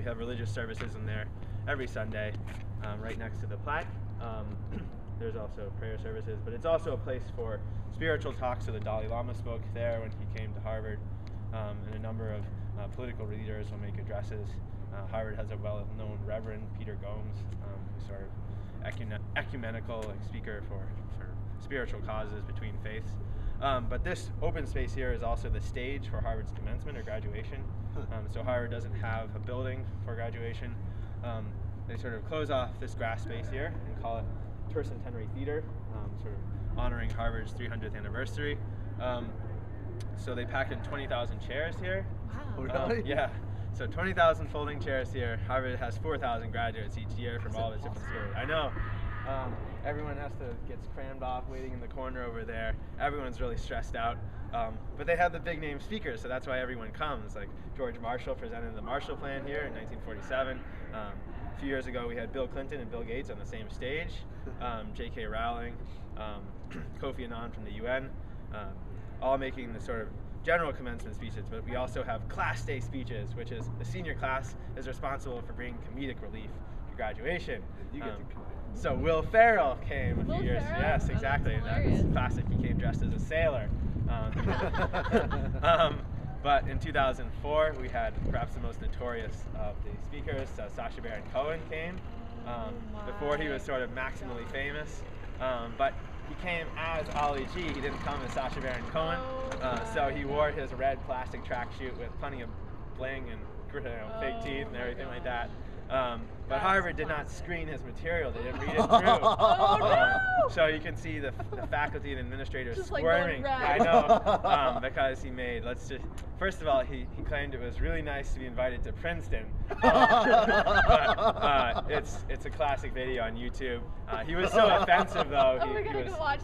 We have religious services in there every Sunday, right next to the plaque. There's also prayer services, but it's also a place for spiritual talks. So the Dalai Lama spoke there when he came to Harvard, and a number of political leaders will make addresses. Harvard has a well-known Reverend, Peter Gomes, who's sort of ecumenical speaker for spiritual causes between faiths. But this open space here is also the stage for Harvard's commencement or graduation. So Harvard doesn't have a building for graduation. They sort of close off this grass space here and call it Tercentenary Theater, sort of honoring Harvard's 300th anniversary. So they packed in 20,000 chairs here. Wow. Really? Yeah. So 20,000 folding chairs here. Harvard has 4,000 graduates each year from all its different schools. I know. Everyone gets crammed off waiting in the corner over there. Everyone's really stressed out. But they have the big name speakers, so that's why everyone comes. Like George Marshall presented the Marshall Plan here in 1947. A few years ago we had Bill Clinton and Bill Gates on the same stage. J.K. Rowling, Kofi Annan from the UN, all making the sort of general commencement speeches, but we also have class day speeches, which is the senior class is responsible for bringing comedic relief to graduation. You get to so Will Ferrell came a few Will years. Ferrell? Yes, exactly. Oh, That's classic. He came dressed as a sailor. But in 2004, we had perhaps the most notorious of the speakers. Sacha Baron Cohen came. Before he was sort of maximally famous, but he came as Ali G. He didn't come as Sacha Baron Cohen, so he wore his red plastic tracksuit with plenty of bling and fake teeth and everything like that. But Harvard did not screen his material. They didn't read it through. So you can see the faculty and administrators just squirming. Like I know, because he made, first of all, he claimed it was really nice to be invited to Princeton. But it's a classic video on YouTube. He was so offensive though.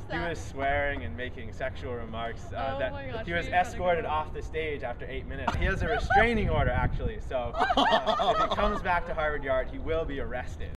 He was swearing and making sexual remarks that he was escorted off the stage after 8 minutes. He has a restraining order actually, so if he comes back to Harvard Yard, he will be arrested.